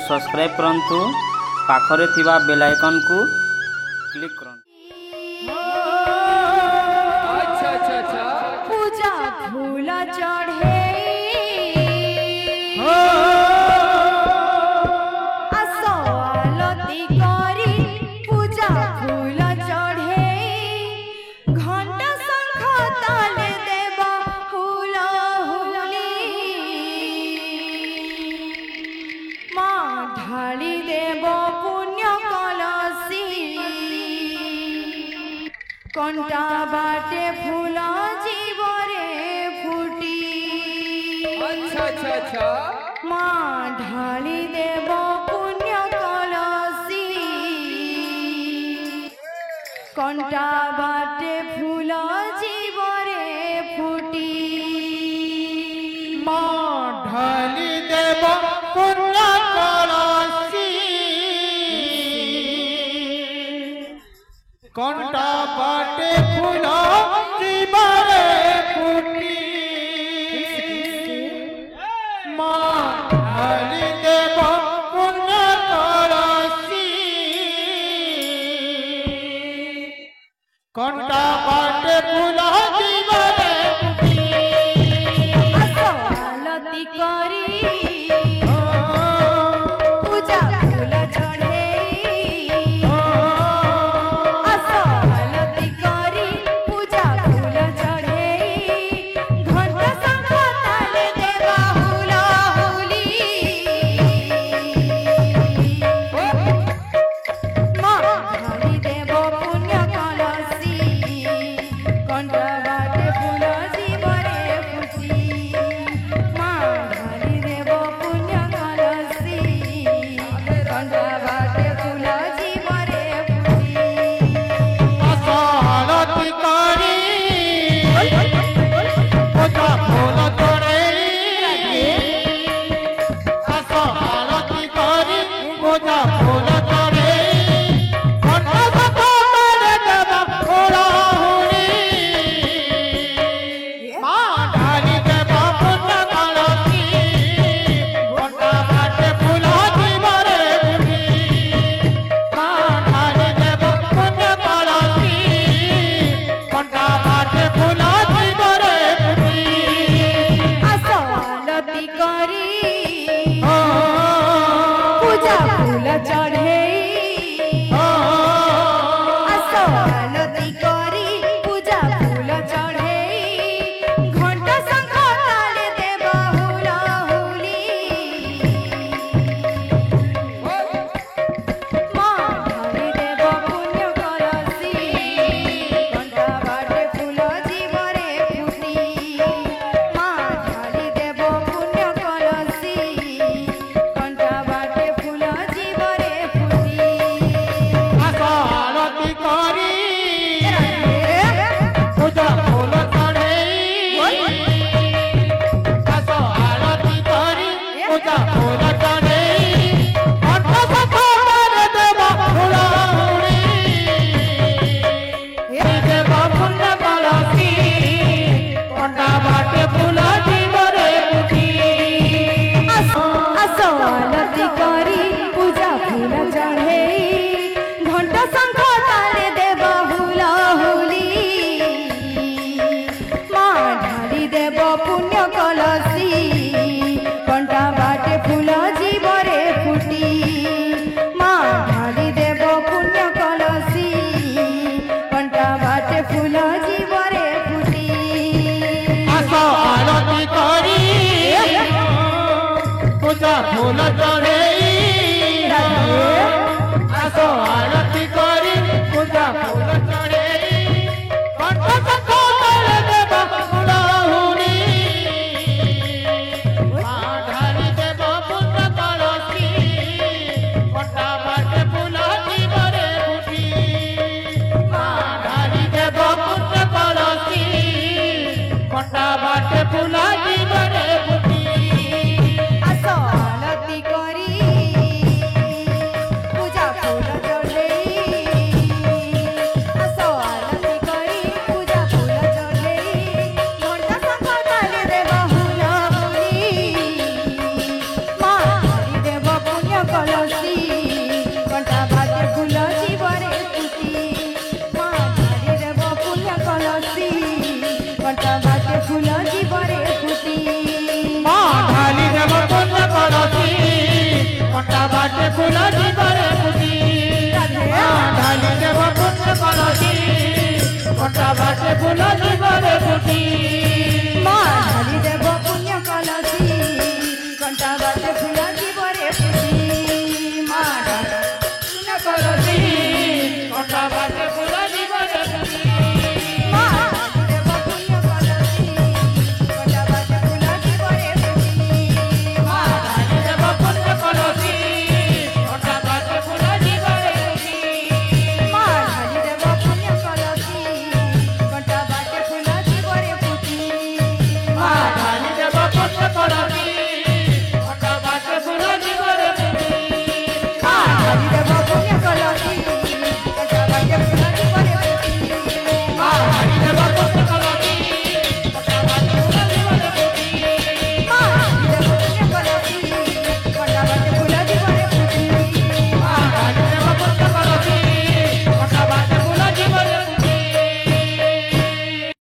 Subscribe करंतु पाखरे थिबा बेल आइकन को क्लिक करंतु। पूजा फूल चढ़े आलती करी पूजा फूल चढ़े घंटा शंख ताले देवा फूल हुली माँ ढाली देव पुण्य कलसी कंटा बाटे फूल जीवरे फुटी माँ ढाली देव पुण्य कलसी कंटा बाटे फूल जीवरे फुटी माँ ढाली देव पुण्य कलसी कंटा बाटे फूल जीवरे फुटी माँ ढाली देव पुण्य कलसी कंटा बाटे फूल जीवरे आलती करी पूजा फूल चढ़े आलती करी पूजा फूल चढ़े घंटा शंख ताले देवा फूल हुली माँ ढाली देव पुण्य कलसी कंटा बाटे फूल जीवरे फुटी माँ ढाली देव पुण्य कलसी कंटा बाटे फूल जीवरे फुटी आलती करी पूजा फूल चढ़े आलती करी पूजा फूल चढ़े घंटा शंख ताले देवा फूल हुली माँ ढाली देव पुण्य कलसी कंटा बाटे फूल जीवरे फुटी माँ ढाली देव पुण्य कलसी कंटा बाटे फूल जीवरे फुटी आलती करी पूजा फूल चढ़े आलती करी पूजा फूल चढ़े घंटा शंख ताले देवा फूल हुली माँ ढाली देव पुण्य कलसी कंटा बाटे फूल जीवरे फुटी माँ ढाली देव पुण्य कलसी कंटा बाटे फूल जीवरे फुटी आलती करी पूजा फूल चढ़े आलती करी पूजा फूल चढ़े घंटा शंख ताले देवा फूल हुली देव पुण्य कलसी कंटा बाटे फूल जीवरे फुटी आलती करी पूजा फूल चढ़े घंटा शंख ताले देव फूल हुली माँ ढाली देव पुण्य कलसी कंटा बाटे फूल जीवरे फुटी माँ ढाली देव पुण्य कलसी कंटा बाटे फूल जीवरे फुटी आलती करी पूजा फूल चढ़े आलती करी पूजा फूल चढ़े घंटा शंख ताले देवा फूल हुली माँ ढाली देव पुण्य कलसी कंटा बाटे फूल जीवरे फुटी माँ ढाली देव पुण्य कलसी कंटा बाटे फूल जीवरे फुटी आलती करी ବାଟେ ଫୁଲ ଜୀବରେ ଫୁଟି ମା ଢାଳି ଦେବ ପୁଣ୍ୟ କଳସୀ କଣ୍ଟା ବାଟେ ଫୁଲ ଜୀବରେ ଫୁଟି